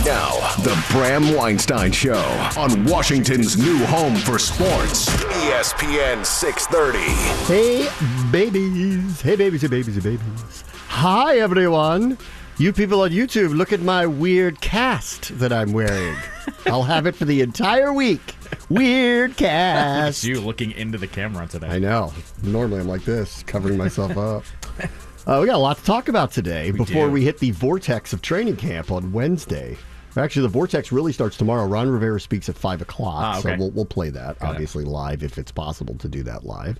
Now, the Bram Weinstein Show on Washington's new home for sports, ESPN 630. Hey, babies. Hey, babies, hey, babies, hey, babies. Hi, everyone. You people on YouTube, look at my weird cast that I'm wearing. I'll have it for the entire week. Weird cast. You looking into the camera today. I know. Normally I'm like this, covering myself up. We got a lot to talk about today before we hit the vortex of training camp on Wednesday. Actually, the vortex really starts tomorrow. Ron Rivera speaks at 5 o'clock, so we'll play that, obviously, live if it's possible to do that live.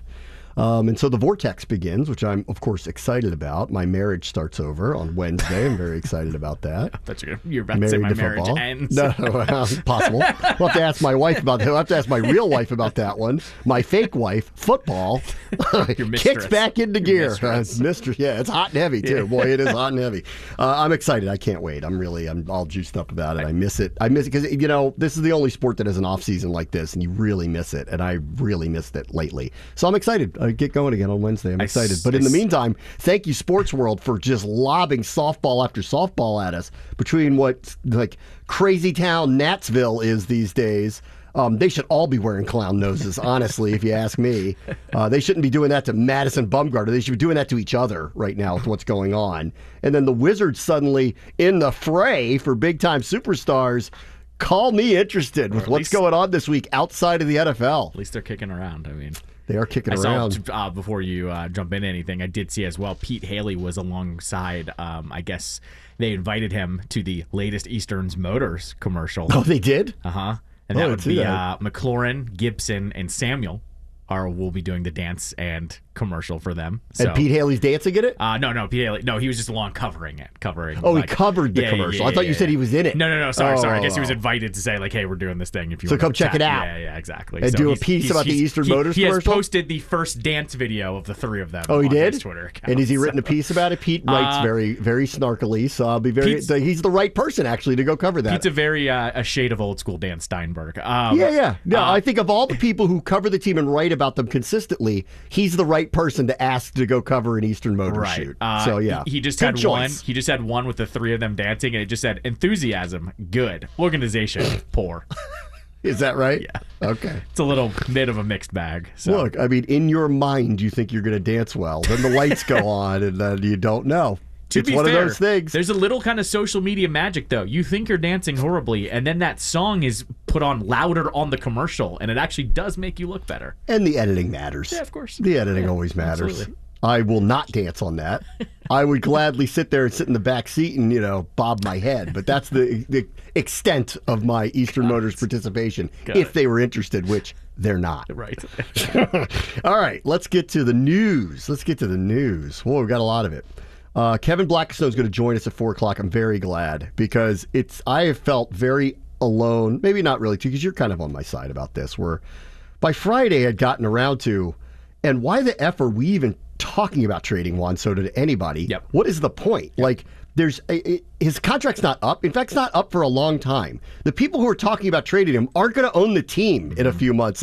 And so the vortex begins, which I'm, of course, excited about. My marriage starts over on Wednesday. I'm very excited about that. I thought you're about to say my marriage ends. No, possible. We'll have to ask my wife about that. I'll have to ask my real wife about that one. My fake wife, football, kicks back into gear. Mistress, yeah, it's hot and heavy, too. Boy, it is hot and heavy. I'm excited. I can't wait. I'm all juiced up about it. I miss it. Because, this is the only sport that has an off-season like this, and you really miss it. And I really missed it lately. So I'm excited. Get going again on Wednesday. I'm excited. But in the meantime, thank you, Sports World, for just lobbing softball after softball at us between what crazy town Natsville is these days. They should all be wearing clown noses, honestly, if you ask me. They shouldn't be doing that to Madison Bumgarner. They should be doing that to each other right now with what's going on. And then the Wizards suddenly in the fray for big-time superstars. Call me interested with what's going on this week outside of the NFL. At least they're kicking around. They are kicking around. Before you jump into anything, I did see as well Pete Haley was alongside. I guess they invited him to the latest Eastern's Motors commercial. Oh, they did? Uh-huh. And that would be McLaurin, Gibson, and Samuel will be doing the dance and commercial for them. So. And Pete Haley's dancing in it? No, Pete Haley. No, he was just along covering it. He covered the commercial. I thought you said he was in it. No. Sorry. I guess he was invited to say, hey, we're doing this thing. If you so come check it out. Yeah, exactly. And do a piece about the Eastern Motors commercial? He has posted the first dance video of the three of them. Oh, he did? His Twitter account. And has he written a piece about it? Pete writes very, very snarkily, so I'll be he's the right person, actually, to go cover that. Pete's a very a shade of old school Dan Steinberg. I think of all the people who cover the team and write about them consistently, he's the right person to ask to go cover an Eastern Motors shoot. He just had one. He just had one with the three of them dancing, and it just said enthusiasm, good. Organization, poor. Is that right? Yeah. Okay. It's a little bit of a mixed bag. So. Look, in your mind, you think you're going to dance well. Then the lights go on, and then you don't know. It's one of those things. There's a little kind of social media magic, though. You think you're dancing horribly, and then that song is put on louder on the commercial, and it actually does make you look better. And the editing matters. Yeah, of course. The editing always matters. Absolutely. I will not dance on that. I would gladly sit there and sit in the back seat and, bob my head. But that's the extent of my Eastern Motors participation, if they were interested, which they're not. Right. All right, let's get to the news. Whoa, we've got a lot of it. Kevin Blackstone's going to join us at 4 o'clock. I'm very glad because I have felt very alone, maybe not really too, because you're kind of on my side about this, where by Friday I'd gotten around to, and why the F are we even talking about trading Juan Soto to anybody? Yep. What is the point? Yep. His contract's not up. In fact, it's not up for a long time. The people who are talking about trading him aren't going to own the team in a few months.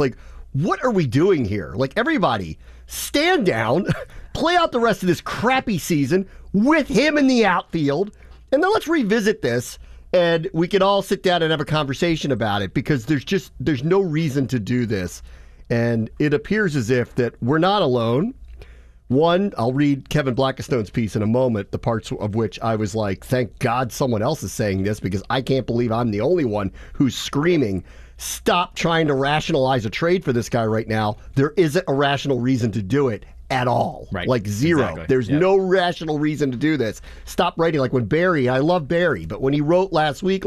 What are we doing here? Everybody, stand down, play out the rest of this crappy season with him in the outfield, and then let's revisit this, and we can all sit down and have a conversation about it, because there's no reason to do this. And it appears as if that we're not alone. One, I'll read Kevin Blackstone's piece in a moment, the parts of which I was like, thank God someone else is saying this, because I can't believe I'm the only one who's screaming, stop trying to rationalize a trade for this guy right now. There isn't a rational reason to do it at all. Right. Zero. Exactly. There's no rational reason to do this. Stop writing when Barry, I love Barry, but when he wrote last week,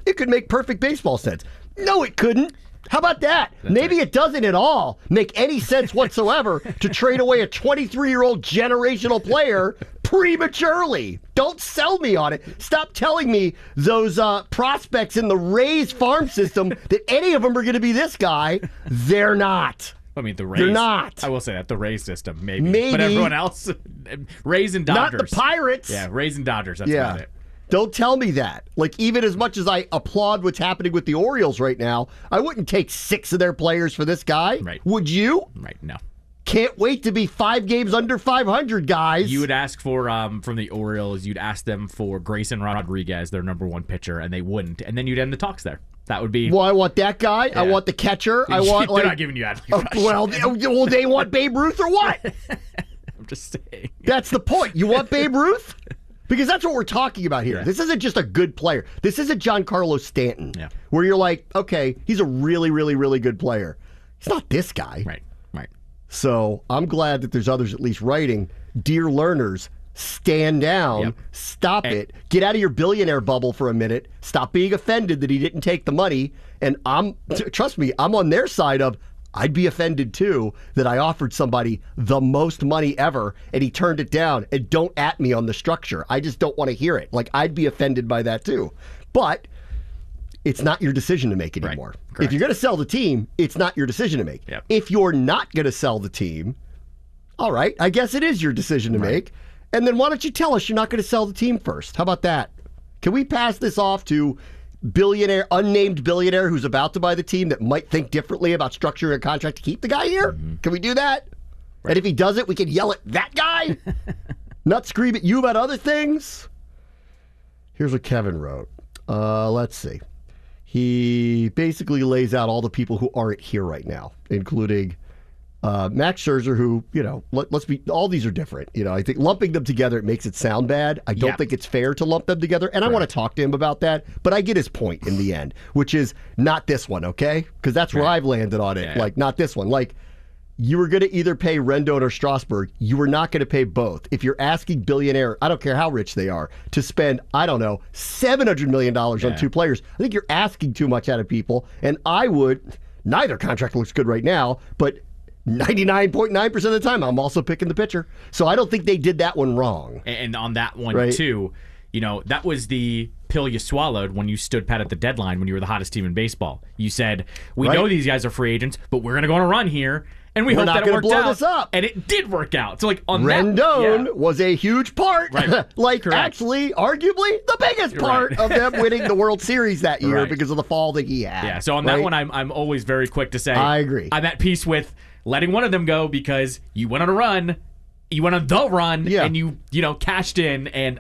it could make perfect baseball sense. No, it couldn't. How about that? Maybe it doesn't at all make any sense whatsoever to trade away a 23-year-old generational player prematurely. Don't sell me on it. Stop telling me those prospects in the Rays farm system that any of them are going to be this guy. They're not. The Rays. They're not. I will say that the Rays system, maybe. But everyone else, Rays and Dodgers. Not the Pirates. Yeah, Rays and Dodgers. That's about it. Don't tell me that. Even as much as I applaud what's happening with the Orioles right now, I wouldn't take 6 of their players for this guy. Right. Would you? Right. No. Can't wait to be 5 games under 500, guys. You would ask for, from the Orioles, you'd ask them for Grayson Rodriguez, their number 1 pitcher, and they wouldn't. And then you'd end the talks there. That would be... Well, I want that guy. Yeah. I want the catcher. I want, They're not giving you Adley Rush. Well, they want Babe Ruth or what? I'm just saying. That's the point. You want Babe Ruth? Because that's what we're talking about here. Yeah. This isn't just a good player. This isn't Giancarlo Stanton, where you're like, okay, he's a really, really, really good player. He's not this guy. Right. So I'm glad that there's others at least writing, dear learners, stand down, stop it, get out of your billionaire bubble for a minute, stop being offended that he didn't take the money, and trust me, I'm on their side of, I'd be offended too that I offered somebody the most money ever and he turned it down, and don't at me on the structure. I just don't want to hear it. Like, I'd be offended by that too. But it's not your decision to make anymore. Right. If you're going to sell the team, it's not your decision to make. Yep. If you're not going to sell the team, all right, I guess it is your decision to make. And then why don't you tell us you're not going to sell the team first? How about that? Can we pass this off to unnamed billionaire who's about to buy the team that might think differently about structuring a contract to keep the guy here? Mm-hmm. Can we do that? Right. And if he does it, we can yell at that guy? Not scream at you about other things? Here's what Kevin wrote. Let's see. He basically lays out all the people who aren't here right now, including Max Scherzer, who, let's be, all these are different. I think lumping them together, it makes it sound bad. I don't think it's fair to lump them together. And I want to talk to him about that. But I get his point in the end, which is not this one, okay? Because that's where I've landed on it. Yeah. Like, not this one. Like, you were going to either pay Rendon or Strasburg. You were not going to pay both. If you're asking billionaire, I don't care how rich they are, to spend, I don't know, $700 million on 2 players, I think you're asking too much out of people. And neither contract looks good right now, but 99.9% of the time, I'm also picking the pitcher. So I don't think they did that one wrong. And on that one, too, that was the pill you swallowed when you stood pat at the deadline when you were the hottest team in baseball. You said, we know these guys are free agents, but we're going to go on a run here. And we hope that it worked out. This up. And it did work out. So, like, on Rendon was a huge part. Right. Actually, arguably, the biggest part of them winning the World Series that year because of the fall that he had. Yeah, so on that one, I'm always very quick to say, I agree. I'm at peace with letting one of them go because you went on a run, you went on the run, and you cashed in, and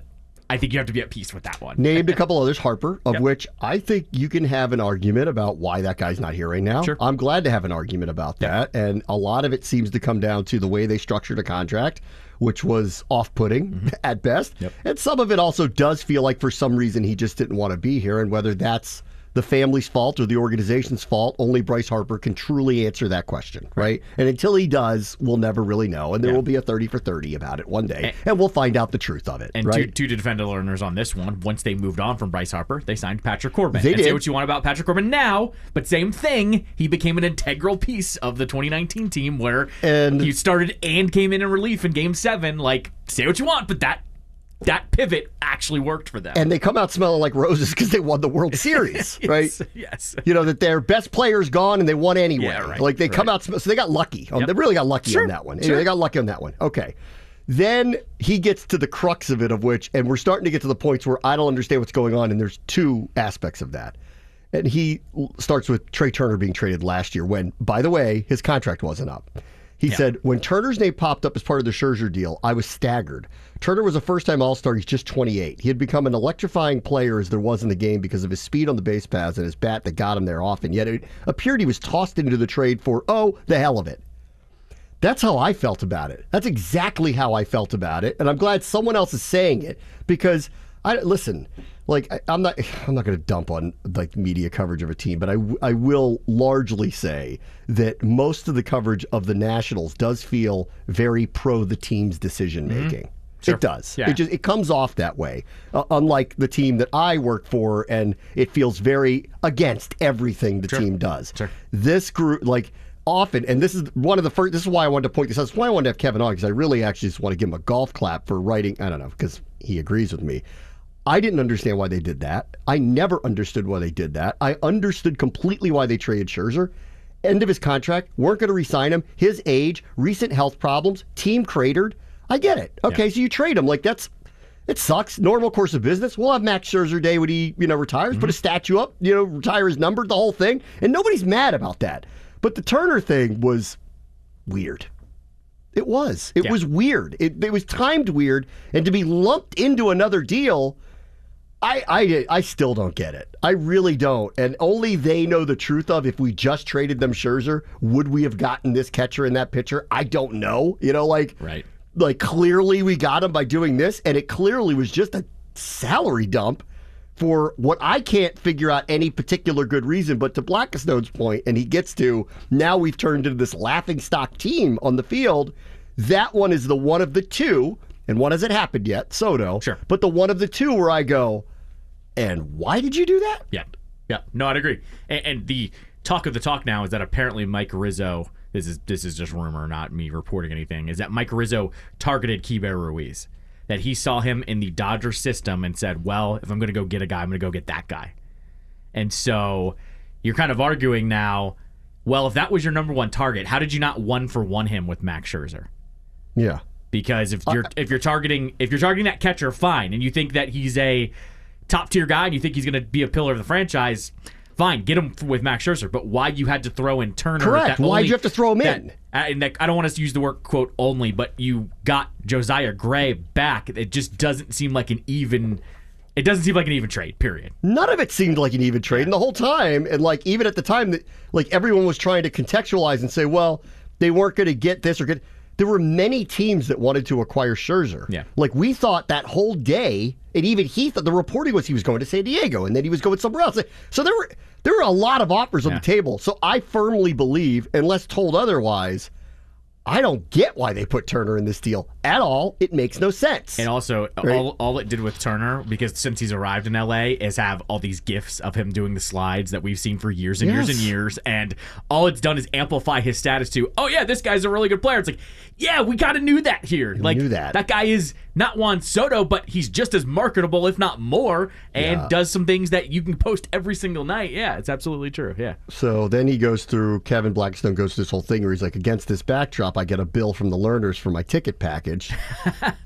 I think you have to be at peace with that one. Named a couple others, Harper, of which I think you can have an argument about why that guy's not here right now. Sure. I'm glad to have an argument about that. And a lot of it seems to come down to the way they structured a contract, which was off-putting at best. And some of it also does feel like for some reason he just didn't want to be here. And whether that's the family's fault or the organization's fault, only Bryce Harper can truly answer that question, right? And until he does, we'll never really know. And there will be a 30 for 30 about it one day. And we'll find out the truth of it, and right? to defend the learners on this one, once they moved on from Bryce Harper, they signed Patrick Corbin. They did. Say what you want about Patrick Corbin now, but same thing. He became an integral piece of the 2019 team where he started and came in relief in Game 7. Like, say what you want, but that pivot actually worked for them. And they come out smelling like roses because they won the World Series, right? Yes. That their best player's gone and they won anyway. Yeah, right, like they come out, so they got lucky. They really got lucky on that one. Anyway, they got lucky on that one. Okay. Then he gets to the crux of it, of which, and we're starting to get to the points where I don't understand what's going on, and there's 2 aspects of that. And he starts with Trey Turner being traded last year when, by the way, his contract wasn't up. He said, when Turner's name popped up as part of the Scherzer deal, I was staggered. Turner was a first-time All-Star. He's just 28. He had become an electrifying player as there was in the game because of his speed on the base paths and his bat that got him there often. Yet it appeared he was tossed into the trade for, the hell of it. That's how I felt about it. That's exactly how I felt about it. And I'm glad someone else is saying it because, listen, like, I'm not going to dump on like media coverage of a team, but I will largely say that most of the coverage of the Nationals does feel very pro the team's decision making. Sure. It does. Yeah. It comes off that way. Unlike the team that I work for, and it feels very against everything the team does. Sure. This group, like, often, and this is one of the first, this is why I wanted to point this out. This is why I wanted to have Kevin on, because I really actually just want to give him a golf clap for writing, I don't know, because he agrees with me. I didn't understand why they did that. I never understood why they did that. I understood completely why they traded Scherzer. End of his contract, weren't going to re-sign him. His age, recent health problems, team cratered. I get it. Okay, so you trade him. Like, it sucks. Normal course of business. We'll have Max Scherzer Day when he, retires, put a statue up, retire his number, the whole thing. And nobody's mad about that. But the Turner thing was weird. It was. It was weird. It was timed weird, and to be lumped into another deal, I still don't get it. I really don't. And only they know the truth of if we just traded them Scherzer, would we have gotten this catcher and that pitcher? I don't know. Right. Like clearly we got him by doing this, and it clearly was just a salary dump for what I can't figure out any particular good reason. But to Blackstone's point, and he gets to, now we've turned into this laughingstock team on the field. That one is the one of the two, and one hasn't happened yet, Soto. Sure. But the one of the two where I go, and why did you do that? Yeah. No, I'd agree. And the talk of the talk now is that apparently Mike Rizzo, this is just rumor, not me reporting anything, is that Mike Rizzo targeted Keibert Ruiz. That he saw him in the Dodgers system and said, well, if I'm going to go get a guy, I'm going to go get that guy. And so you're kind of arguing now, well, if that was your number one target, how did you not 1-for-1 him with Max Scherzer? Yeah. Because if you're targeting that catcher, fine, and you think that he's a top tier guy and you think he's going to be a pillar of the franchise, fine, get him with Max Scherzer. But why you had to throw in Turner? Correct. Why'd you have to throw him in? And I don't want us to use the word quote only, but you got Josiah Gray back. It just doesn't seem like an even. It doesn't seem like an even trade. Period. None of it seemed like an even trade, and the whole time, and like even at the time that like everyone was trying to contextualize and say, well, they weren't going to get this or get. There were many teams that wanted to acquire Scherzer. Yeah. Like we thought that whole day, and even he thought the reporting was he was going to San Diego, and then he was going somewhere else. So there were a lot of offers on the table. So I firmly believe, unless told otherwise, I don't get why they put Turner in this deal at all. It makes no sense. And also, all it did with Turner, because since he's arrived in LA, is have all these gifs of him doing the slides that we've seen for years and years and years. And all it's done is amplify his status to, oh yeah, this guy's a really good player. It's like, yeah, we kind of knew that here. We knew that. That guy is not Juan Soto, but he's just as marketable, if not more, and does some things that you can post every single night. Yeah, it's absolutely true. Yeah. So then he goes through, Kevin Blackstone goes through this whole thing where he's like, against this backdrop, I get a bill from the Learners for my ticket package.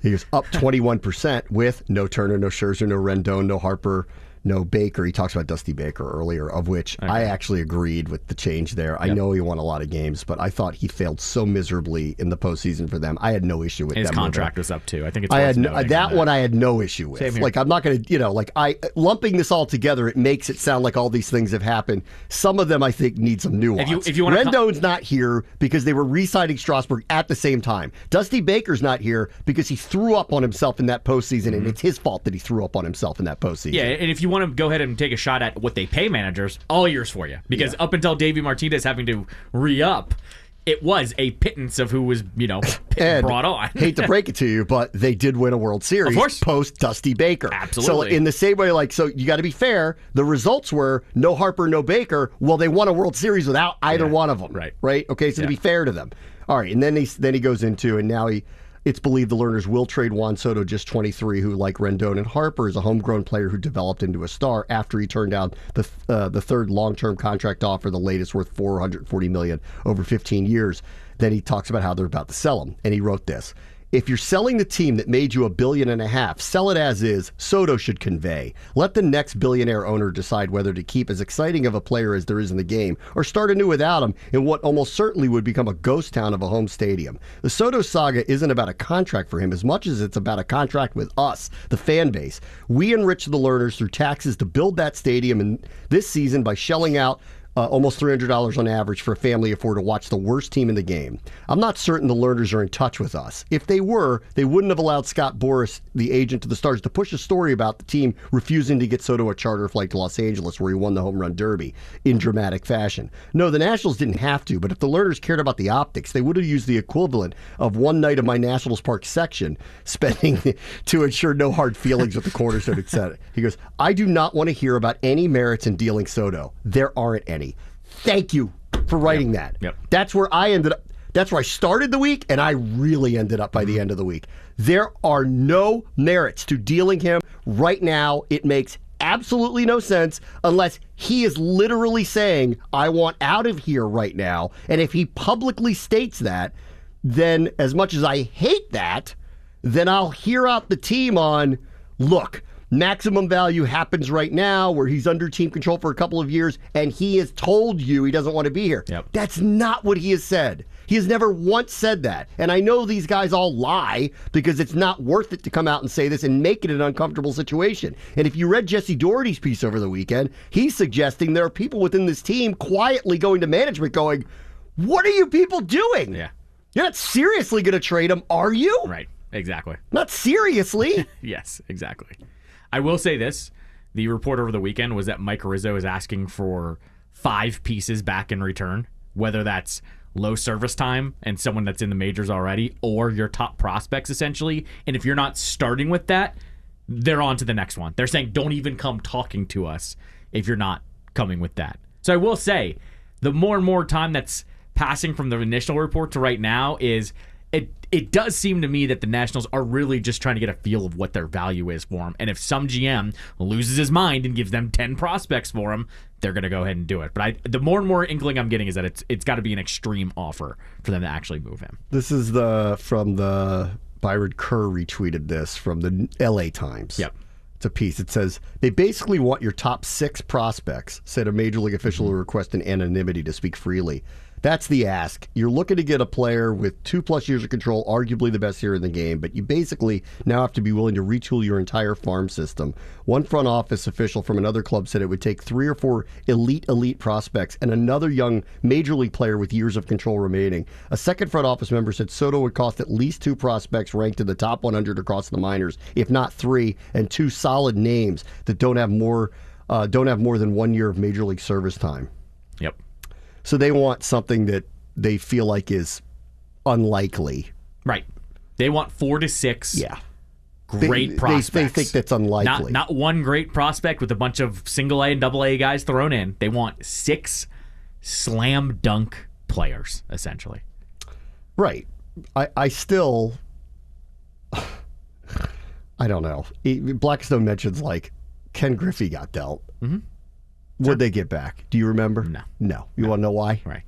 He goes up 21% with no Turner, no Scherzer, no Rendon, no Harper, no Baker. He talks about Dusty Baker earlier, of which I actually agreed with the change there. I know he won a lot of games, but I thought he failed so miserably in the postseason for them. I had no issue with his them. His contract was up too. I think it's that one I had no issue with. Like I'm not going to, lumping this all together, it makes it sound like all these things have happened. Some of them I think need some nuance. If you want Rendon's not here because they were re-signing Strasburg at the same time. Dusty Baker's not here because he threw up on himself in that postseason, and it's his fault that he threw up on himself in that postseason. Yeah, and if you want to go ahead and take a shot at what they pay managers, all yours for you. Because up until Davey Martinez having to re-up, it was a pittance of who was, brought on. Hate to break it to you, but they did win a World Series post Dusty Baker. Absolutely. So in the same way, so you got to be fair, the results were no Harper, no Baker. Well, they won a World Series without either one of them. Right? Okay, so to be fair to them. All right, and then he goes into, and now it's believed the Learners will trade Juan Soto, just 23, who, like Rendon and Harper, is a homegrown player who developed into a star after he turned down the third long-term contract offer, the latest worth $440 million over 15 years. Then he talks about how they're about to sell him, and he wrote this. If you're selling the team that made you $1.5 billion, sell it as is. Soto should convey. Let the next billionaire owner decide whether to keep as exciting of a player as there is in the game or start anew without him in what almost certainly would become a ghost town of a home stadium. The Soto saga isn't about a contract for him as much as it's about a contract with us, the fan base. We enrich the Learners through taxes to build that stadium in this season by shelling out almost $300 on average for a family of four to watch the worst team in the game. I'm not certain the Learners are in touch with us. If they were, they wouldn't have allowed Scott Boras, the agent to the Stars, to push a story about the team refusing to get Soto a charter flight to Los Angeles where he won the home run derby in dramatic fashion. No, the Nationals didn't have to, but if the Learners cared about the optics, they would have used the equivalent of one night of my Nationals Park section spending to ensure no hard feelings with the cornerstone, etc. He goes, I do not want to hear about any merits in dealing Soto. There aren't any. Thank you for writing that. Yep. That's where I ended up. That's where I started the week, and I really ended up by the end of the week. There are no merits to dealing him right now. It makes absolutely no sense unless he is literally saying, I want out of here right now. And if he publicly states that, then as much as I hate that, then I'll hear out the team on, look, maximum value happens right now where he's under team control for a couple of years and he has told you he doesn't want to be here. Yep. That's not what he has said. He has never once said that. And I know these guys all lie because it's not worth it to come out and say this and make it an uncomfortable situation. And if you read Jesse Doherty's piece over the weekend, he's suggesting there are people within this team quietly going to management going, what are you people doing? Yeah. You're not seriously going to trade him, are you? Right. Exactly. Not seriously. Yes, exactly. I will say this. The report over the weekend was that Mike Rizzo is asking for 5 pieces back in return, whether that's low service time and someone that's in the majors already, or your top prospects, essentially. And if you're not starting with that, they're on to the next one. They're saying, don't even come talking to us if you're not coming with that. So I will say, the more and more time that's passing from the initial report to right now is it does seem to me that the Nationals are really just trying to get a feel of what their value is for him. And if some GM loses his mind and gives them 10 prospects for him, they're going to go ahead and do it. But the more and more inkling I'm getting is that it's got to be an extreme offer for them to actually move him. This is from the Byron Kerr retweeted this from the LA Times. Yep. It's a piece. It says, they basically want your top 6 prospects, said a major league official who requested anonymity to speak freely. That's the ask. You're looking to get a player with 2+ years of control, arguably the best here in the game, but you basically now have to be willing to retool your entire farm system. One front office official from another club said it would take 3 or 4 elite prospects and another young major league player with years of control remaining. A second front office member said Soto would cost at least 2 prospects ranked in the top 100 across the minors, if not 3, and 2 solid names that don't have more than 1 year of major league service time. Yep. So they want something that they feel like is unlikely. Right. They want 4 to 6 great prospects. They think that's unlikely. Not one great prospect with a bunch of single A and double A guys thrown in. They want 6 slam dunk players, essentially. Right. I still... I don't know. Blackstone mentions, like, Ken Griffey got dealt. Mm-hmm. What'd they get back? Do you remember? No. You want to know why? Right.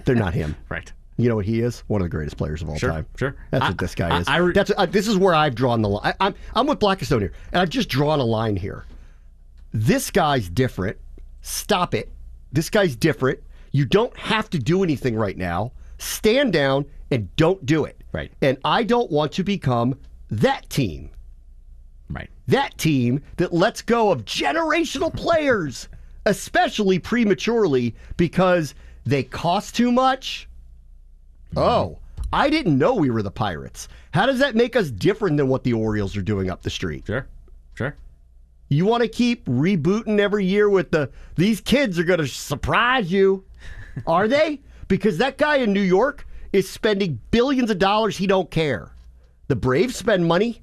They're not him. Right. You know what he is? One of the greatest players of all time. Sure. That's what this guy is. This is where I've drawn the line. I'm with Blackstone here, and I've just drawn a line here. This guy's different. Stop it. This guy's different. You don't have to do anything right now. Stand down and don't do it. Right. And I don't want to become that team. Right. That team that lets go of generational players, especially prematurely, because they cost too much. Oh, I didn't know we were the Pirates. How does that make us different than what the Orioles are doing up the street? Sure. You want to keep rebooting every year with these kids are going to surprise you. Are they? Because that guy in New York is spending billions of dollars. He don't care. The Braves spend money.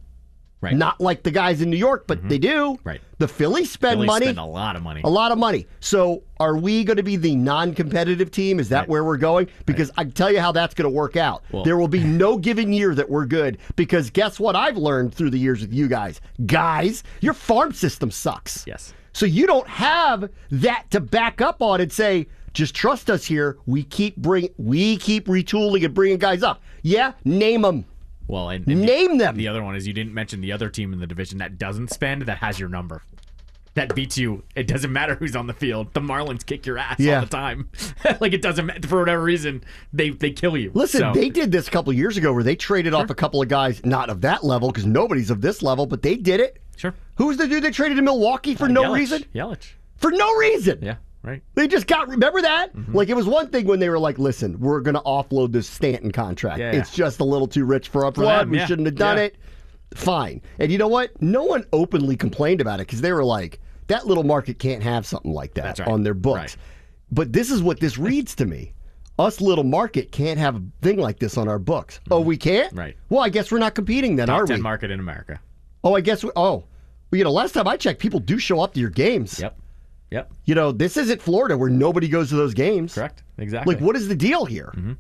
Right. Not like the guys in New York, but they do. Right. The Phillies spend money. Spend a lot of money. A lot of money. So are we going to be the non-competitive team? Is that where we're going? Because I can tell you how that's going to work out. Well, there will be no given year that we're good, because guess what I've learned through the years with you guys? Guys, your farm system sucks. Yes. So you don't have that to back up on and say, just trust us here. We keep retooling and bringing guys up. Yeah, name them. Well, and name them. The other one is, you didn't mention the other team in the division that doesn't spend, that has your number. That beats you. It doesn't matter who's on the field. The Marlins kick your ass all the time. Like, it doesn't matter. For whatever reason, they kill you. Listen, they did this a couple of years ago where they traded off a couple of guys, not of that level, because nobody's of this level, but they did it. Sure. Who was the dude they traded to Milwaukee for no reason? Yelich. For no reason. Yeah. Right. They just remember that? Mm-hmm. Like, it was one thing when they were like, listen, we're going to offload this Stanton contract. Yeah. It's just a little too rich for our blood. We shouldn't have done it. Fine. And you know what? No one openly complained about it, because they were like, that little market can't have something like that on their books. Right. But this is what this reads to me. Us little market can't have a thing like this on our books. Mm-hmm. Oh, we can't? Right. Well, I guess we're not competing then, are we? Top 10 market in America. Oh, I guess well, last time I checked, people do show up to your games. Yep. This isn't Florida where nobody goes to those games. Correct. Exactly. Like, what is the deal here? Mm-hmm.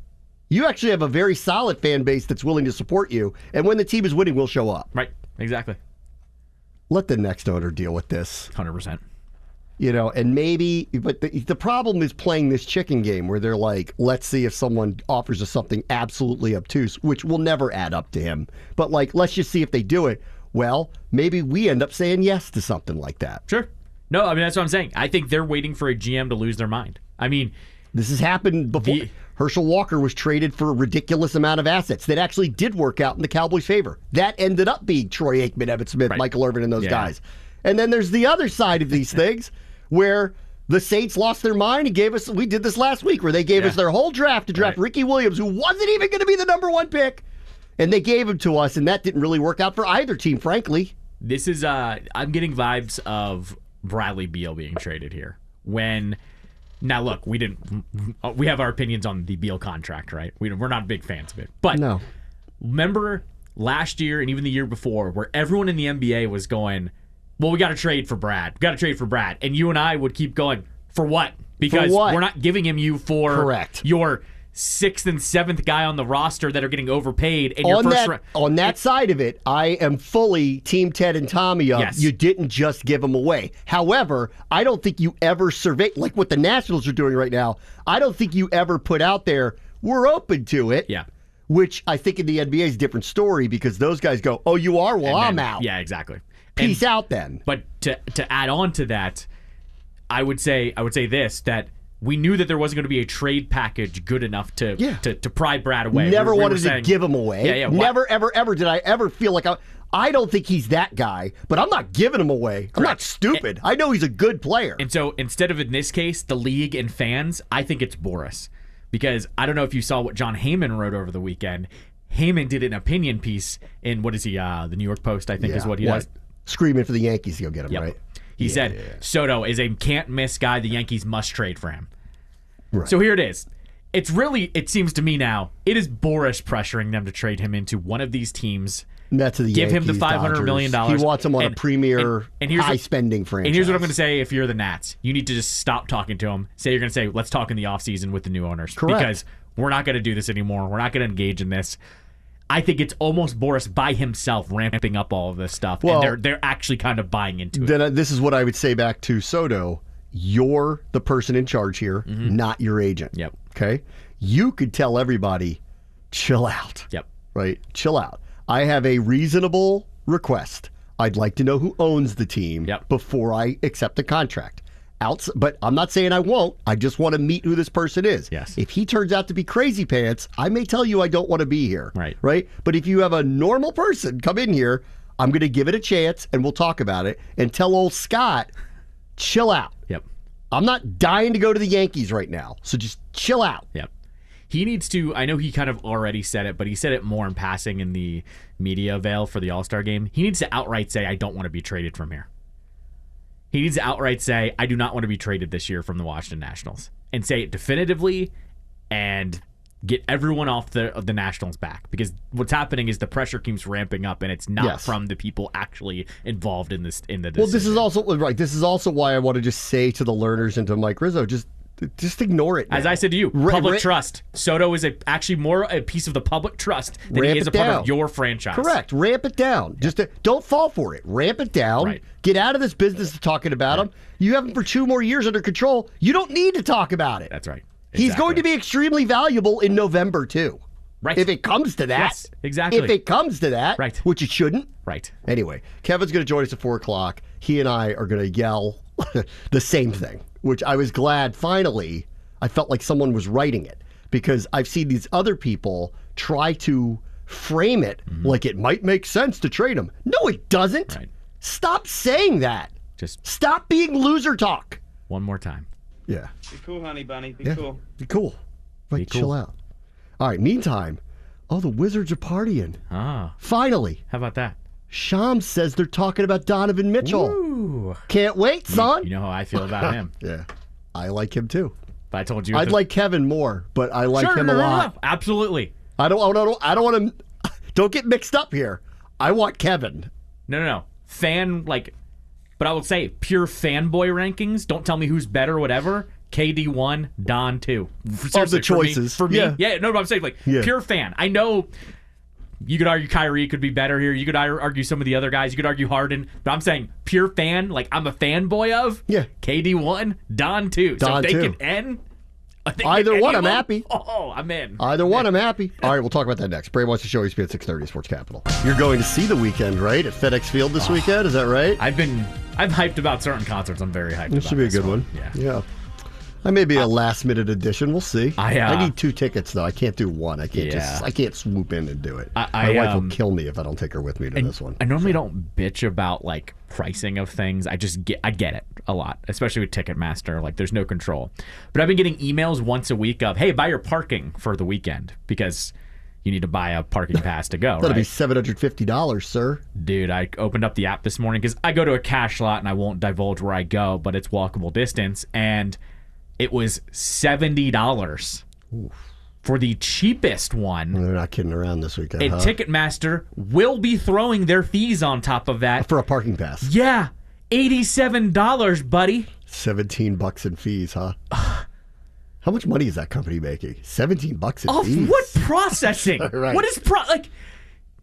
You actually have a very solid fan base that's willing to support you, and when the team is winning, we'll show up. Right. Exactly. Let the next owner deal with this. 100%. And maybe, but the problem is playing this chicken game where they're like, let's see if someone offers us something absolutely obtuse, which will never add up to him. But, like, let's just see if they do it. well, maybe we end up saying yes to something like that. Sure. No, I mean, that's what I'm saying. I think they're waiting for a GM to lose their mind. I mean, this has happened before. Herschel Walker was traded for a ridiculous amount of assets that actually did work out in the Cowboys' favor. That ended up being Troy Aikman, Evan Smith, right. Michael Irvin, and those guys. And then there's the other side of these things where the Saints lost their mind and gave us, we did this last week, where they gave us their whole draft to draft Ricky Williams, who wasn't even going to be the number 1 pick. And they gave him to us, and that didn't really work out for either team, frankly. This is, I'm getting vibes of Bradley Beal being traded here. Now look, we have our opinions on the Beal contract, right? We're not big fans of it. But no. Remember last year and even the year before where everyone in the NBA was going, well, we got to trade for Brad. We got to trade for Brad. And you and I would keep going, for what? Because we're not giving him you for your 6th and 7th guy on the roster that are getting overpaid. And on that side of it, I am fully Team Ted and Tommy of you didn't just give them away. However, I don't think you ever survey, like what the Nationals are doing right now, I don't think you ever put out there, we're open to it. Yeah. Which I think in the NBA is a different story because those guys go, oh, you are? Well, I'm out. Yeah, exactly. Peace out then. But to add on to that, I would say this, that we knew that there wasn't going to be a trade package good enough to pry Brad away. Never wanted to give him away. Never, ever did I ever feel like I don't think he's that guy, but I'm not giving him away. I'm not stupid. I know he's a good player. And so instead of, in this case, the league and fans, I think it's Boris. Because I don't know if you saw what John Heyman wrote over the weekend. Heyman did an opinion piece in, what is he, the New York Post, I think is what he does. Screaming for the Yankees to go get him, right? He said, Soto is a can't-miss guy the Yankees must trade for him. Right. So here it is. It's really, it seems to me now, it is Boris pressuring them to trade him into one of these teams. Mets of the Give Yankees, him the $500 million. He wants him on a premier high-spending franchise. And here's what I'm going to say if you're the Nats. You need to just stop talking to him. Say you're going to say, let's talk in the offseason with the new owners. Correct. Because we're not going to do this anymore. We're not going to engage in this. I think it's almost Boris by himself ramping up all of this stuff. Well, and they're actually kind of buying into it. Then this is what I would say back to Soto. You're the person in charge here, not your agent. Yep. Okay? You could tell everybody, chill out. Yep. Right? Chill out. I have a reasonable request. I'd like to know who owns the team before I accept the contract. But I'm not saying I won't. I just want to meet who this person is. Yes. If he turns out to be crazy pants, I may tell you I don't want to be here. Right. Right? But if you have a normal person come in here, I'm going to give it a chance and we'll talk about it and tell old Scott, chill out. Yep. I'm not dying to go to the Yankees right now, so just chill out. Yep. He needs to, I know he kind of already said it, but he said it more in passing in the media veil for the All-Star game. He needs to outright say, I don't want to be traded from here. He needs to outright say, I do not want to be traded this year from the Washington Nationals. And say it definitively and get everyone off the Nationals back. Because what's happening is the pressure keeps ramping up, and it's not from the people actually involved in this. In the decision. Well, this is also right. This is also why I want to just say to the learners and to Mike Rizzo, just ignore it. As I said to you, public trust. Soto is actually more a piece of the public trust than he is a part of your franchise. Correct. Ramp it down. Just don't fall for it. Ramp it down. Right. Get out of this business of talking about him. You have him for 2 more years under control. You don't need to talk about it. That's right. He's going to be extremely valuable in November, too. Right. If it comes to that. Yes, exactly. If it comes to that. Right. Which it shouldn't. Right. Anyway, Kevin's going to join us at 4 o'clock. He and I are going to yell the same thing, which I was glad finally I felt like someone was writing it, because I've seen these other people try to frame it like it might make sense to trade him. No, it doesn't. Right. Stop saying that. Just stop being loser talk. One more time. Yeah. Be cool, honey bunny. Be cool. Be cool. Right, chill out. All right, meantime, the Wizards are partying. Finally. How about that? Shams says they're talking about Donovan Mitchell. Ooh. Can't wait, son. You know how I feel about him. Yeah. I like him too. But I told you I'd like Kevin more, but I like him a lot. No. Absolutely. I don't want to. Don't get mixed up here. I want Kevin. No. But I will say, pure fanboy rankings. Don't tell me who's better or whatever. KD 1, Don 2. Of the choices. For me. Yeah, no, but I'm saying, pure fan. I know you could argue Kyrie could be better here. You could argue some of the other guys. You could argue Harden. But I'm saying, pure fan, like I'm a fanboy of. Yeah. KD 1, Don 2. So if they can end, Either one, I'm happy. Oh, I'm in. Either one, I'm happy. All right, we'll talk about that next. Bram wants to show ESPN 630 Sports Capital. You're going to see The Weeknd, right, at FedEx Field this weekend? Is that right? I'm hyped about certain concerts. I'm very hyped. This should be a good one. Yeah. I may be a last-minute addition. We'll see. I need 2 tickets, though. I can't do one. I can't swoop in and do it. My wife will kill me if I don't take her with me to this one. I normally don't bitch about like pricing of things. I get it a lot, especially with Ticketmaster. Like, there's no control. But I've been getting emails once a week of, hey, buy your parking for the weekend because you need to buy a parking pass to go. That'll be $750, sir. Dude, I opened up the app this morning because I go to a cash lot and I won't divulge where I go, but it's walkable distance, and it was $70 for the cheapest one. They're not kidding around this weekend. And Ticketmaster will be throwing their fees on top of that. For a parking pass. Yeah. $87, buddy. $17 in fees, huh? How much money is that company making? $17 in fees? What processing? Right. What is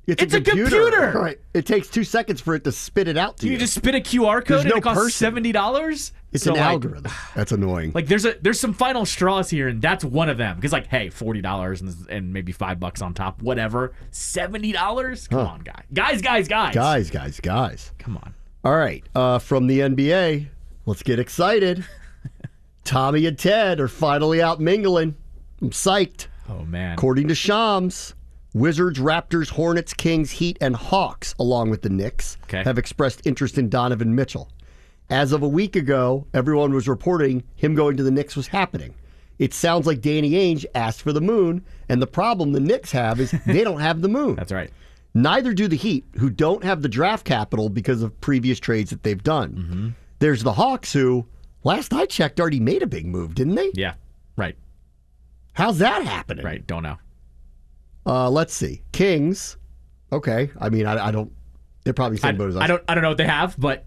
It's a computer. Right. It takes 2 seconds for it to spit it out to you. You just spit a QR code and it costs $70? It's an algorithm. That's annoying. Like, there's some final straws here, and that's one of them. Because, like, hey, $40 and maybe $5 on top, whatever. $70? Come on, guys. Guys. Come on. All right. From the NBA, let's get excited. Tommy and Ted are finally out mingling. I'm psyched. Oh, man. According to Shams, Wizards, Raptors, Hornets, Kings, Heat, and Hawks, along with the Knicks, have expressed interest in Donovan Mitchell. As of a week ago, everyone was reporting him going to the Knicks was happening. It sounds like Danny Ainge asked for the moon, and the problem the Knicks have is they don't have the moon. That's right. Neither do the Heat, who don't have the draft capital because of previous trades that they've done. Mm-hmm. There's the Hawks, who, last I checked, already made a big move, didn't they? Yeah, right. How's that happening? Right, don't know. Let's see. Kings. Okay. I mean, I don't. They're probably same boat as us. I don't know what they have, but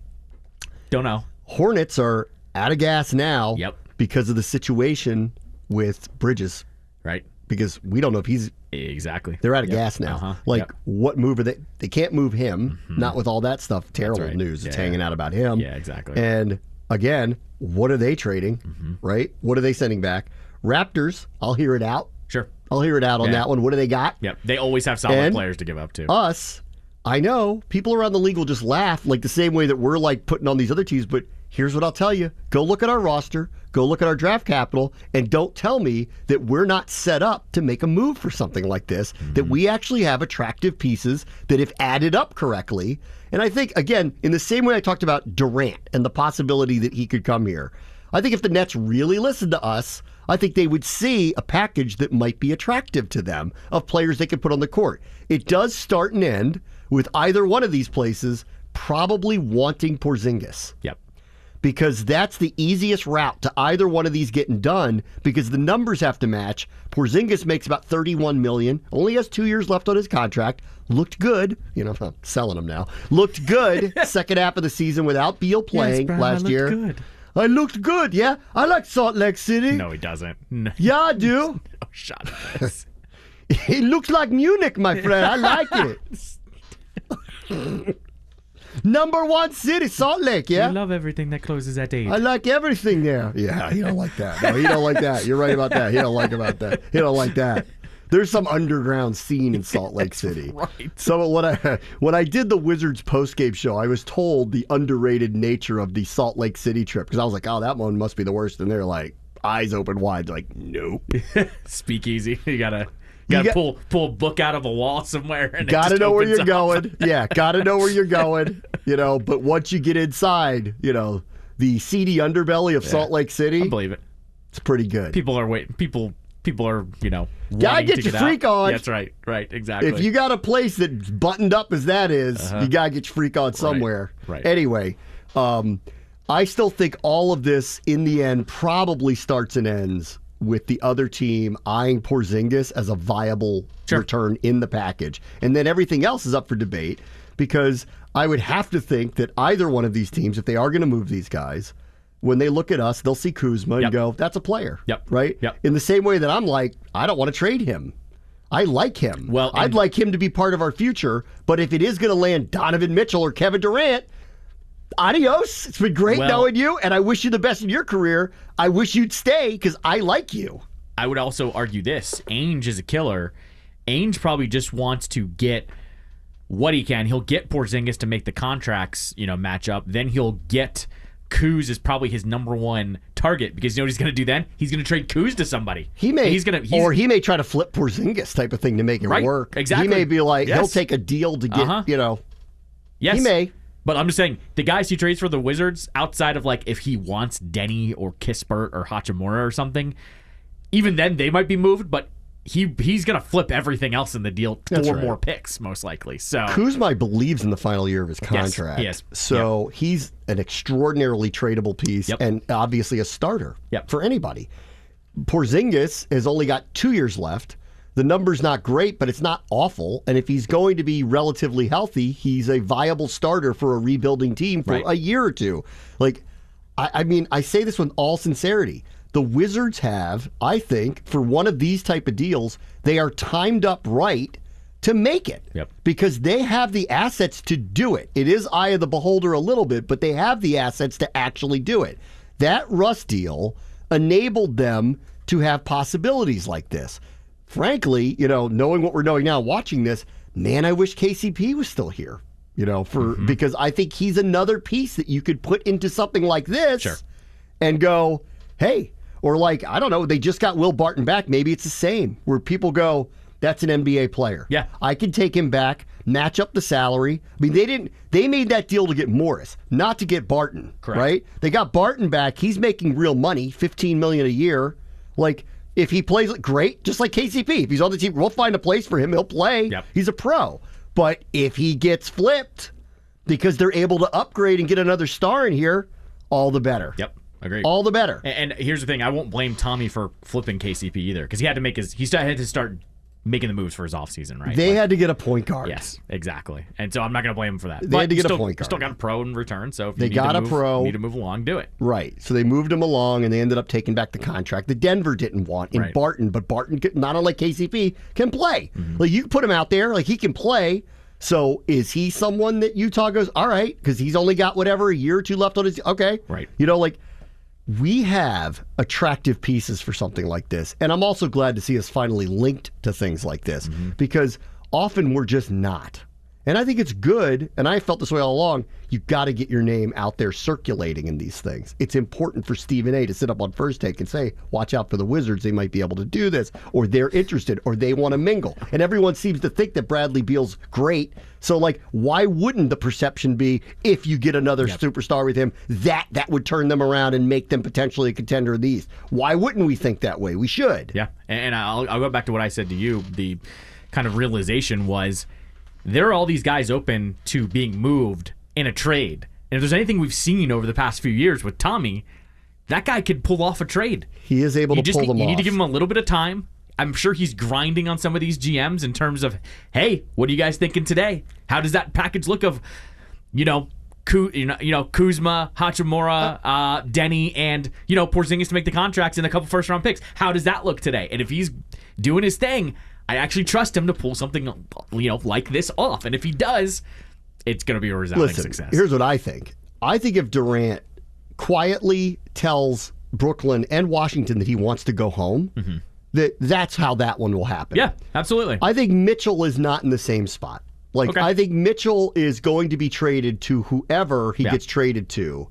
don't know. Hornets are out of gas now. Yep. Because of the situation with Bridges. Right. Because we don't know if he's exactly. They're out of gas now. What move are they? They can't move him. Mm-hmm. Not with all that stuff. Terrible news that's hanging out about him. Yeah, exactly. And again, what are they trading? Mm-hmm. Right. What are they sending back? Raptors. I'll hear it out. Sure. I'll hear it out on that one. What do they got? Yep. They always have solid players to give up to. Us, I know, people around the league will just laugh like the same way that we're like putting on these other teams, but here's what I'll tell you. Go look at our roster, go look at our draft capital, and don't tell me that we're not set up to make a move for something like this, that we actually have attractive pieces that if added up correctly, and I think, again, in the same way I talked about Durant and the possibility that he could come here, I think if the Nets really listened to us, I think they would see a package that might be attractive to them of players they could put on the court. It does start and end with either one of these places probably wanting Porzingis. Yep. Because that's the easiest route to either one of these getting done because the numbers have to match. Porzingis makes about $31 million, only has 2 years left on his contract. Looked good. I'm selling him now. Looked good second half of the season without Beal playing last year. Good. I looked good, yeah. I like Salt Lake City. No, he doesn't. No. Yeah, I do. Oh, shut up. It looks like Munich, my friend. I like it. Number 1 city, Salt Lake, yeah? I love everything that closes at 8. I like everything there. Yeah, he don't like that. No, he don't like that. You're right about that. He don't like about that. He don't like that. There's some underground scene in Salt Lake City. Right. So when I did the Wizards postgame show, I was told the underrated nature of the Salt Lake City trip because I was like, oh, that one must be the worst. And they're like, eyes open wide, like, nope. Speakeasy. You gotta pull a book out of a wall somewhere. And gotta know where you're going. Yeah, gotta know where you're going. But once you get inside, the seedy underbelly of Salt Lake City, I believe it. It's pretty good. People are waiting. People are, gotta get your freak on. That's right, exactly. If you got a place that's buttoned up as that is, you gotta get your freak on somewhere. Right. Anyway, I still think all of this in the end probably starts and ends with the other team eyeing Porzingis as a viable return in the package, and then everything else is up for debate because I would have to think that either one of these teams, if they are going to move these guys, when they look at us, they'll see Kuzma and go, that's a player. Yep. Right? Yep. In the same way that I'm like, I don't want to trade him. I like him. Well, I'd like him to be part of our future, but if it is going to land Donovan Mitchell or Kevin Durant, adios. It's been great knowing you, and I wish you the best in your career. I wish you'd stay because I like you. I would also argue this. Ainge is a killer. Ainge probably just wants to get what he can. He'll get Porzingis to make the contracts, match up. Then he'll get Kuz is probably his number one target because you know what he's going to do then? He's going to trade Kuz to somebody. He may try to flip Porzingis type of thing to make it work. Exactly. He may be like, he'll take a deal to get, Yes. He may. But I'm just saying, the guys he trades for the Wizards, outside of like if he wants Denny or Kispert or Hachimura or something, even then they might be moved, but he's going to flip everything else in the deal for more picks, most likely. So Kuzma believes in the final year of his contract. Yes. So he's an extraordinarily tradable piece and obviously a starter for anybody. Porzingis has only got 2 years left. The number's not great, but it's not awful. And if he's going to be relatively healthy, he's a viable starter for a rebuilding team for a year or two. Like, I mean, I say this with all sincerity. The Wizards have, I think, for one of these type of deals, they are timed up right to make it. Because they have the assets to do it. It is eye of the beholder a little bit, but they have the assets to actually do it. That Russ deal enabled them to have possibilities like this. Frankly, knowing what we're knowing now, watching this, man, I wish KCP was still here. Because I think he's another piece that you could put into something like this and go, hey, or like, I don't know, they just got Will Barton back. Maybe it's the same, where people go, that's an NBA player. Yeah. I can take him back, match up the salary. I mean, they made that deal to get Morris, not to get Barton. Correct. Right? They got Barton back. He's making real money, $15 million a year. Like, if he plays great, just like KCP, if he's on the team, we'll find a place for him. He'll play. He's a pro. But if he gets flipped because they're able to upgrade and get another star in here, all the better. Agreed. All the better. And here's the thing: I won't blame Tommy for flipping KCP either, because he had to start making the moves for his offseason, right? They had to get a point guard. Yes, exactly. And so I'm not going to blame him for that. They had to get a point guard. Still got a pro in return, so if they you need to move along, do it. Right. So they moved him along, and they ended up taking back the contract that Denver didn't want in Barton. But Barton, not unlike KCP, can play. Like, you put him out there, like, he can play. So is he someone that Utah goes, all right, because he's only got a year or two left on his, okay. Right. We have attractive pieces for something like this. And I'm also glad to see us finally linked to things like this, because often we're just not. And I think it's good, and I felt this way all along, you got to get your name out there circulating in these things. It's important for Stephen A. to sit up on First Take and say, watch out for the Wizards. They might be able to do this, or they're interested, or they want to mingle. And everyone seems to think that Bradley Beal's great. So, why wouldn't the perception be, if you get another superstar with him, that would turn them around and make them potentially a contender of these? Why wouldn't we think that way? We should. Yeah, and I'll go back to what I said to you. The kind of realization was, there are all these guys open to being moved in a trade. And if there's anything we've seen over the past few years with Tommy, that guy could pull off a trade. He is able to pull them off. You need to give him a little bit of time. I'm sure he's grinding on some of these GMs in terms of, hey, what are you guys thinking today? How does that package look of, Kuzma, Hachimura, Denny, and Porzingis to make the contracts and a couple first-round picks? How does that look today? And if he's doing his thing, I actually trust him to pull something, like this off. And if he does, it's going to be a resounding success. Here's what I think. I think if Durant quietly tells Brooklyn and Washington that he wants to go home, that's how that one will happen. Yeah, absolutely. I think Mitchell is not in the same spot. I think Mitchell is going to be traded to whoever he gets traded to,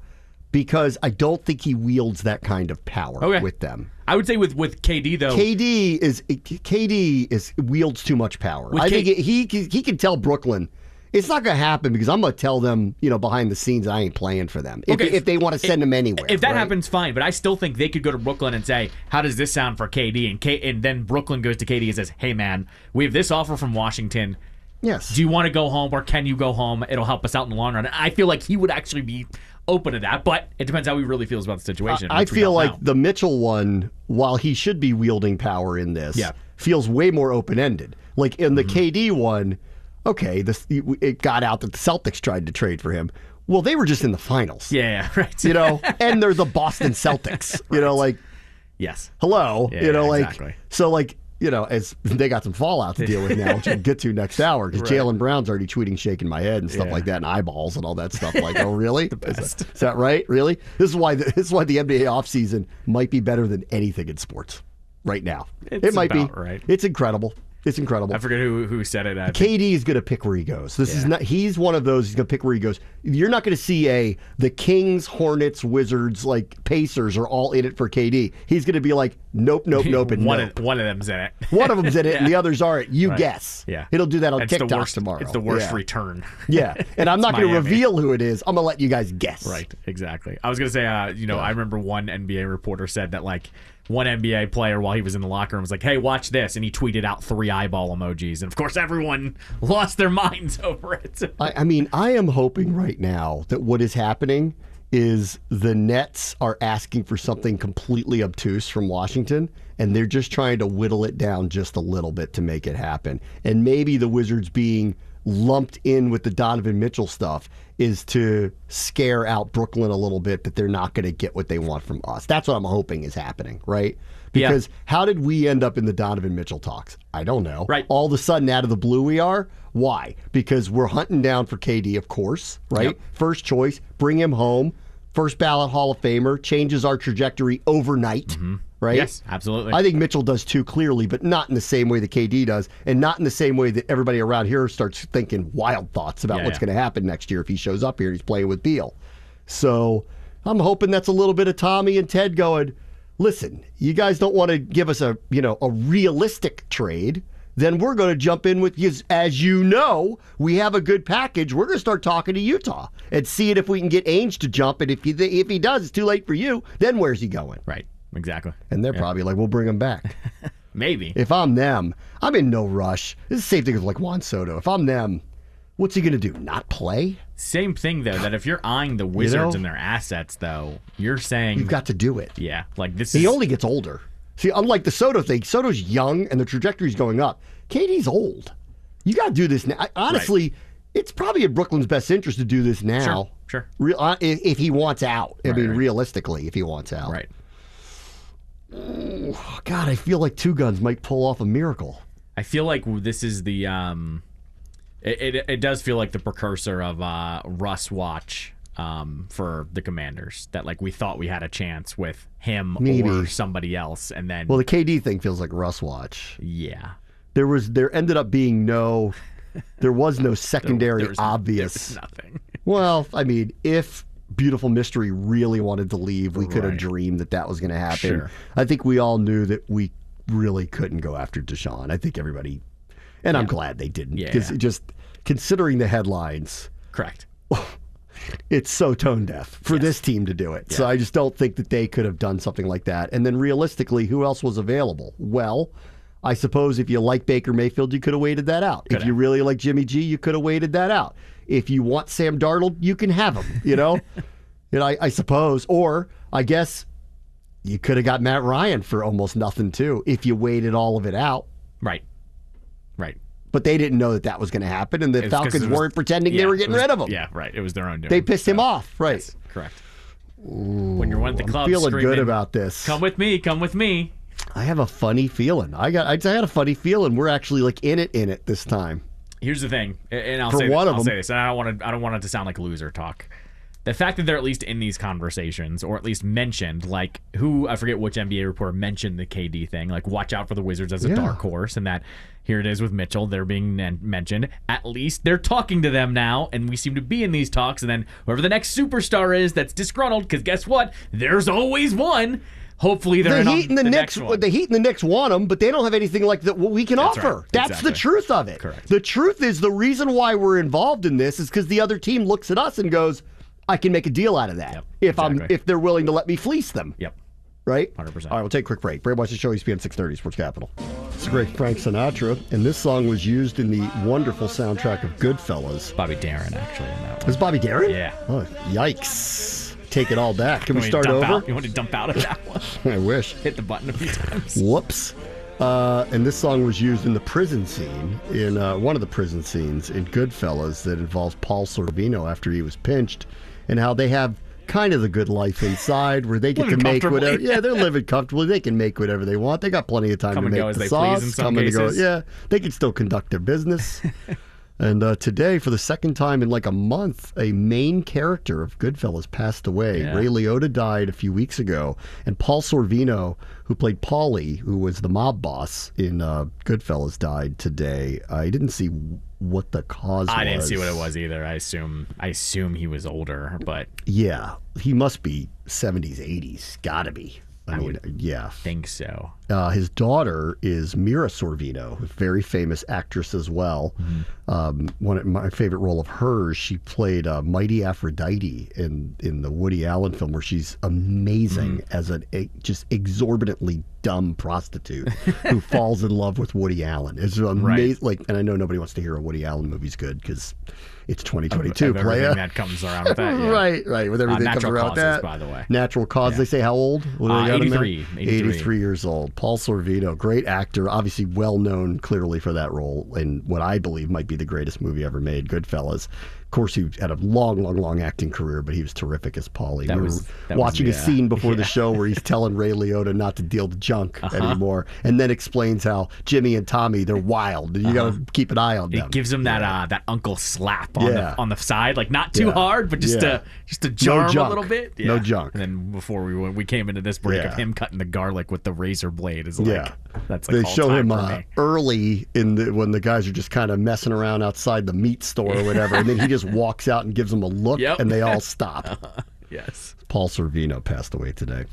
because I don't think he wields that kind of power with them. I would say with KD, though. KD wields too much power. I think he can tell Brooklyn, it's not going to happen because I'm going to tell them, behind the scenes, I ain't playing for them. If they want to send him anywhere. If that happens, fine. But I still think they could go to Brooklyn and say, how does this sound for KD? And then Brooklyn goes to KD and says, hey, man, we have this offer from Washington. Yes. Do you want to go home, or can you go home? It'll help us out in the long run. I feel like he would actually be open to that, but it depends how he really feels about the situation. I feel like the Mitchell one, while he should be wielding power in this, feels way more open-ended. Like in the KD one, okay, it got out that the Celtics tried to trade for him. Well, they were just in the finals. Yeah, right. And they're the Boston Celtics. Yes. Hello. Yeah, exactly. So as they got some fallout to deal with now, which we'll get to next hour, because Jaylen Brown's already tweeting shaking my head and stuff like that, and eyeballs and all that stuff. Like, oh, really? Is that right? Really? This is why the NBA offseason might be better than anything in sports right now. It might be. Right. It's incredible. It's incredible. I forget who said it. KD is going to pick where he goes. This is not. He's one of those. He's going to pick where he goes. You're not going to see the Kings, Hornets, Wizards, like Pacers are all in it for KD. He's going to be like, nope, and one of them's in it. One of them's in it, and the others aren't. You guess. Yeah. He'll do that on TikTok tomorrow. It's the worst return. Yeah, and I'm not going to reveal who it is. I'm going to let you guys guess. Right. Exactly. I was going to say, I remember one NBA reporter said that one NBA player while he was in the locker room was like, hey, watch this. And he tweeted out 3 eyeball emojis. And, of course, everyone lost their minds over it. I mean, I am hoping right now that what is happening is the Nets are asking for something completely obtuse from Washington, and they're just trying to whittle it down just a little bit to make it happen. And maybe the Wizards being lumped in with the Donovan Mitchell stuff is to scare out Brooklyn a little bit, that they're not going to get what they want from us. That's what I'm hoping is happening, right? Because how did we end up in the Donovan Mitchell talks? I don't know. Right. All of a sudden, out of the blue we are. Why? Because we're hunting down for KD, of course, right? Yep. First choice, bring him home. First ballot Hall of Famer, changes our trajectory overnight, right? Yes, absolutely. I think Mitchell does too, clearly, but not in the same way that KD does, and not in the same way that everybody around here starts thinking wild thoughts about what's going to happen next year if he shows up here and he's playing with Beal. So I'm hoping that's a little bit of Tommy and Ted going, listen, you guys don't want to give us a realistic trade. Then we're going to jump in with, as you know, we have a good package. We're going to start talking to Utah and see if we can get Ainge to jump. And if he does, it's too late for you. Then where's he going? Right, exactly. And they're probably like, we'll bring him back. Maybe. If I'm them, I'm in no rush. It's the same thing as Juan Soto. If I'm them, what's he going to do? Not play? Same thing, though, that if you're eyeing the Wizards and their assets, though, you're saying... You've got to do it. Yeah, He only gets older. See, unlike the Soto thing, Soto's young and the trajectory's going up. KD's old. You got to do this now. Honestly, it's probably in Brooklyn's best interest to do this now. Sure. If he wants out. Realistically, if he wants out. Right. Oh, God, I feel like Two Guns might pull off a miracle. I feel like this is the... It does feel like the precursor of Russ Watch for the Commanders. That we thought we had a chance with him or somebody else, and then... Well, the KD thing feels like Russ Watch. Yeah. There ended up being there was no secondary obvious. There was nothing. Well, I mean, if Beautiful Mystery really wanted to leave, we could have dreamed that was going to happen. Sure. I think we all knew that we really couldn't go after Deshaun. I think everybody, and I'm glad they didn't, because just considering the headlines. Correct. It's so tone deaf for this team to do it. Yeah. So I just don't think that they could have done something like that. And then realistically, who else was available? Well, I suppose if you like Baker Mayfield, you could have waited that out. If you really like Jimmy G, you could have waited that out. If you want Sam Darnold, you can have him, I suppose. Or I guess you could have got Matt Ryan for almost nothing, too, if you waited all of it out. Right. But they didn't know that was going to happen, and the Falcons weren't pretending they were getting rid of him. Yeah, right. It was their own doing. They pissed him off, right? Yes, correct. When you're one of the clubs, I'm feeling good about this. Come with me. I have a funny feeling. I had a funny feeling we're actually in it this time. Here's the thing, and I'll say this, and I don't want it to sound like loser talk. The fact that they're at least in these conversations, or at least mentioned, I forget which NBA reporter mentioned the KD thing, watch out for the Wizards as a dark horse, and that here it is with Mitchell, they're being mentioned. At least they're talking to them now, and we seem to be in these talks, and then whoever the next superstar is that's disgruntled, because guess what? There's always one. Hopefully they're the Heat and the Knicks. The Heat and the Knicks want them, but they don't have anything like that what we can offer. Right. That's the truth of it. Correct. The truth is the reason why we're involved in this is because the other team looks at us and goes, I can make a deal out of that if they're willing to let me fleece them. Yep. Right? 100%. All right, we'll take a quick break. Bram Weinstein Show, ESPN 630, Sports Capital. It's a great Frank Sinatra, and this song was used in the wonderful soundtrack of Goodfellas. Bobby Darin, actually, in that one. Was Bobby Darin? Yeah. Oh, yikes. Take it all back. Can we start over? You want to dump out of that one? I wish. Hit the button a few times. Whoops. And this song was used in the prison scene, in one of the prison scenes in Goodfellas that involves Paul Sorvino after he was pinched, and how they have kind of the good life inside where they get to make whatever. Yeah, they're living comfortably. They can make whatever they want. They got plenty of time to make the sauce. Come and go. Yeah, they can still conduct their business. And today, for the second time in like a month, a main character of Goodfellas passed away. Yeah. Ray Liotta died a few weeks ago. And Paul Sorvino, who played Paulie, who was the mob boss in Goodfellas, died today. I didn't see what the cause was. I didn't see what it was either. I assume he was older, but... Yeah, he must be 70s, 80s. Gotta be. I mean, yeah. Think so. His daughter is Mira Sorvino, a very famous actress as well. Mm-hmm. One of my favorite role of hers, she played Mighty Aphrodite in the Woody Allen film, where she's amazing as a just exorbitantly dumb prostitute who falls in love with Woody Allen. It's amazing. Right. And I know nobody wants to hear a Woody Allen movie's good because it's 2022. Of everything that comes around with that. Yeah. Right. With everything that comes around with that. By the way. Natural cause. Yeah. They say how old? 83. 83 years old. Paul Sorvino, great actor, obviously well known clearly for that role in what I believe might be the greatest movie ever made, Goodfellas. Of course, he had a long acting career, but he was terrific as Paulie. We were watching a scene before the show where he's telling Ray Liotta not to deal the junk anymore, and then explains how Jimmy and Tommy, they're wild. You got to keep an eye on them. It gives him that uncle slap on the side, like not too hard, but just to jar him a little bit. Yeah. No junk. And then before we came into this break of him cutting the garlic with the razor blade is like that's like they show him early when the guys are just kind of messing around outside the meat store or whatever, and then he just walks out and gives them a look, and they all stop. Yes. Paul Sorvino passed away today.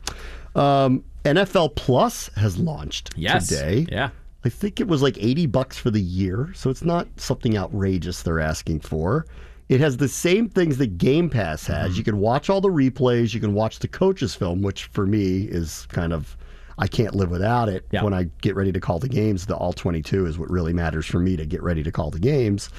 NFL Plus has launched today. Yeah. I think it was like $80 for the year, so it's not something outrageous they're asking for. It has the same things that Game Pass has. You can watch all the replays. You can watch the coaches film, which for me is kind of, I can't live without it. When I get ready to call the games, the all 22 is what really matters for me to get ready to call the games.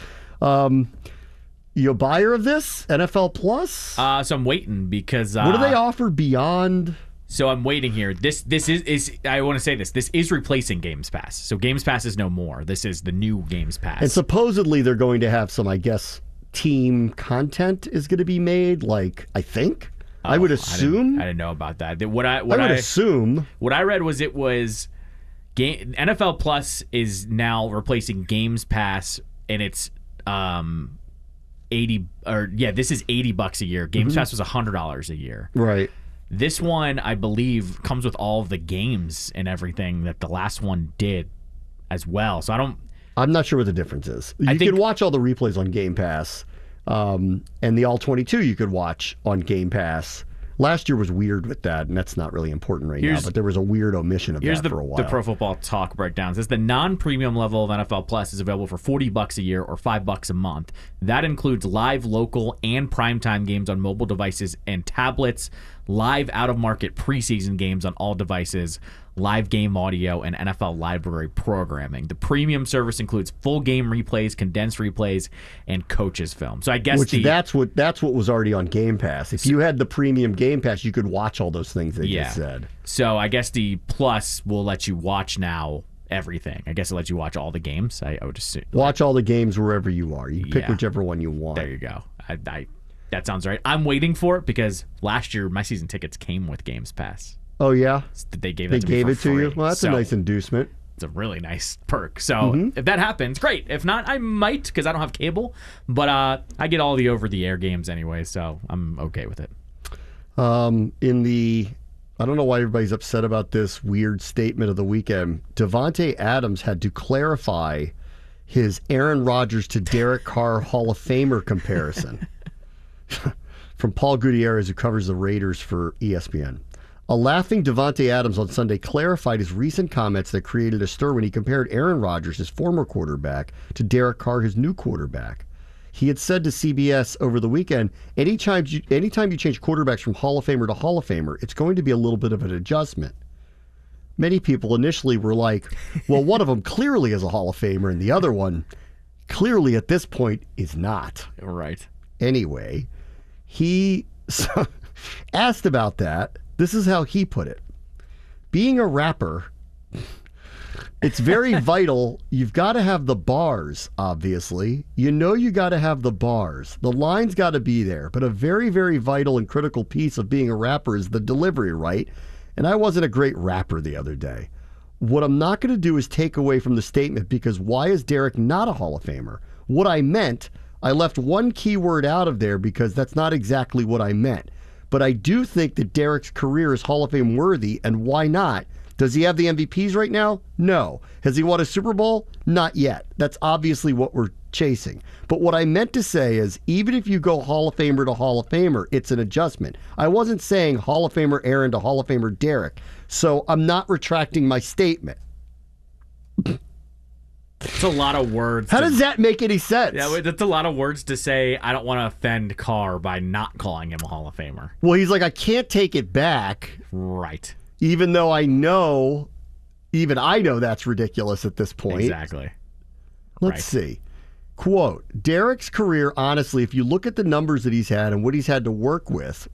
You a buyer of this, NFL Plus? So I'm waiting because... what do they offer beyond... So I'm waiting here. This is I want to say this. This is replacing Games Pass. So Games Pass is no more. This is the new Games Pass. And supposedly they're going to have some, I guess, team content is going to be made, like, I think. I would assume. I didn't know about that. I would assume. What I read was NFL Plus is now replacing Games Pass, and it's this is $80 a year. Games Pass was $100 a year. Right. This one, I believe, comes with all of the games and everything that the last one did as well. So I'm not sure what the difference is. You can watch all the replays on Game Pass, and the all 22 you could watch on Game Pass. Last year was weird with that, and that's not really important now, but there was a weird omission of that for a while. Here's the Pro Football Talk breakdown. It says the non-premium level of NFL Plus is available for $40 a year or $5 a month. That includes live, local, and primetime games on mobile devices and tablets, live out-of-market preseason games on all devices, live game audio, and NFL library programming. The premium service includes full game replays, condensed replays, and coaches film. So I guess that's what was already on Game Pass. If you had the premium Game Pass, you could watch all those things they just said. So I guess the Plus will let you watch now everything. I guess it lets you watch all the games. I would just watch all the games wherever you are. You can pick whichever one you want. There you go. That sounds right. I'm waiting for it because last year my season tickets came with Games Pass. Oh, yeah? They gave it to free. You? Well, that's a nice inducement. It's a really nice perk. So if that happens, great. If not, I might because I don't have cable. But I get all the over-the-air games anyway, so I'm okay with it. I don't know why everybody's upset about this weird statement of the weekend. Davante Adams had to clarify his Aaron Rodgers to Derek Carr Hall of Famer comparison. From Paul Gutierrez, who covers the Raiders for ESPN. A laughing Davante Adams on Sunday clarified his recent comments that created a stir when he compared Aaron Rodgers, his former quarterback, to Derek Carr, his new quarterback. He had said to CBS over the weekend, anytime you change quarterbacks from Hall of Famer to Hall of Famer, it's going to be a little bit of an adjustment. Many people initially were like, well, one of them clearly is a Hall of Famer, and the other one clearly at this point is not. Right. Anyway, he asked about that. This is how he put it. Being a rapper It's very vital. You've got to have the bars, obviously. You got to have the bars. The line's got to be there. But a very, very vital and critical piece of being a rapper is the delivery, right? And I wasn't a great rapper the other day. What I'm not going to do is take away from the statement, because why is Derek not a Hall of Famer? What I meant, I left one key word out of there because that's not exactly what I meant. But I do think that Derek's career is Hall of Fame worthy, and why not? Does he have the MVPs right now? No. Has he won a Super Bowl? Not yet. That's obviously what we're chasing. But what I meant to say is, even if you go Hall of Famer to Hall of Famer, it's an adjustment. I wasn't saying Hall of Famer Aaron to Hall of Famer Derek. So I'm not retracting my statement. It's a lot of words. How does that make any sense? Yeah, that's a lot of words to say. I don't want to offend Carr by not calling him a Hall of Famer. Well, he's like, I can't take it back. Right. Even though I know that's ridiculous at this point. Exactly. Let's see. Quote, Derek's career, honestly, if you look at the numbers that he's had and what he's had to work with,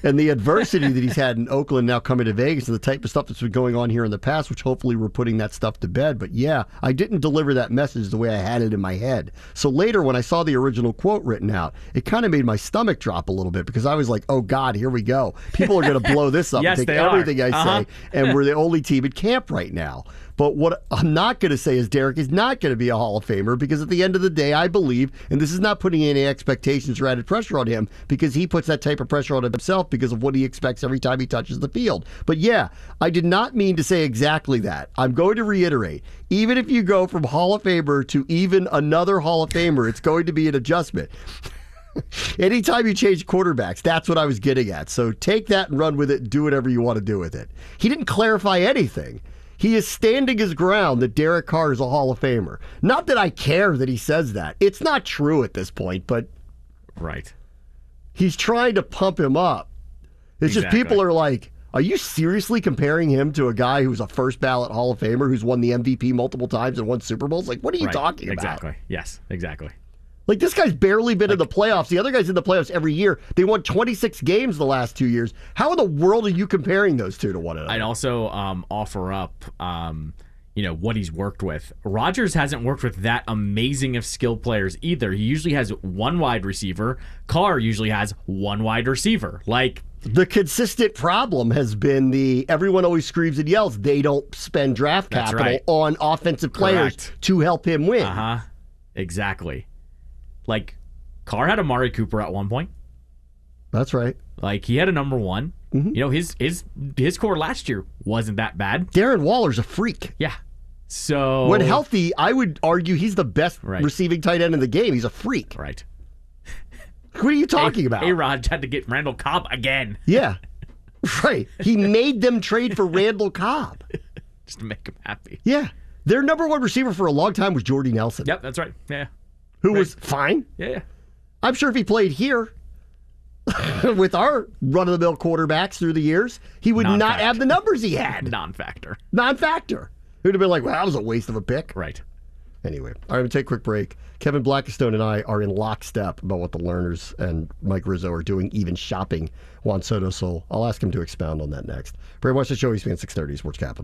and the adversity that he's had in Oakland now coming to Vegas and the type of stuff that's been going on here in the past, which hopefully we're putting that stuff to bed. But yeah, I didn't deliver that message the way I had it in my head. So later when I saw the original quote written out, it kind of made my stomach drop a little bit, because I was like, oh God, here we go. People are going to blow this up Yes, and take they everything are. I say, and we're the only team at camp right now. But what I'm not going to say is Derek is not going to be a Hall of Famer, because at the end of the day, I believe, and this is not putting any expectations or added pressure on him, because he puts that type of pressure on himself because of what he expects every time he touches the field. But yeah, I did not mean to say exactly that. I'm going to reiterate, even if you go from Hall of Famer to even another Hall of Famer, it's going to be an adjustment. Anytime you change quarterbacks, that's what I was getting at. So take that and run with it and do whatever you want to do with it. He didn't clarify anything. He is standing his ground that Derek Carr is a Hall of Famer. Not that I care that he says that. It's not true at this point, but right. He's trying to pump him up. It's just people are like, are you seriously comparing him to a guy who's a first ballot Hall of Famer who's won the MVP multiple times and won Super Bowls? Like, what are you talking about? Exactly. Yes, exactly. Like, this guy's barely been in the playoffs. The other guy's in the playoffs every year. They won 26 games the last 2 years. How in the world are you comparing those two to one another? I'd also offer up, what he's worked with. Rodgers hasn't worked with that amazing of skill players either. He usually has one wide receiver. Carr usually has one wide receiver. Like, the consistent problem has been everyone always screams and yells, they don't spend draft capital on offensive players to help him win. Exactly. Like, Carr had Amari Cooper at one point. That's right. Like, he had a number one. Mm-hmm. His core last year wasn't that bad. Darren Waller's a freak. Yeah. So when healthy, I would argue he's the best receiving tight end in the game. He's a freak. Right. What are you talking about? A-Rod had to get Randall Cobb again. Yeah. Right. He made them trade for Randall Cobb. Just to make him happy. Yeah. Their number one receiver for a long time was Jordy Nelson. Yep, that's right. Yeah. Who was fine. Yeah. I'm sure if he played here with our run-of-the-mill quarterbacks through the years, he would not have the numbers he had. Non-factor. He would have been like, well, that was a waste of a pick. Right. Anyway, all right, I'm going to take a quick break. Kevin Blackistone and I are in lockstep about what the Learners and Mike Rizzo are doing, even shopping Juan Soto. So I'll ask him to expound on that next. Bram Weinstein Show, ESPN 630, Sports Capital.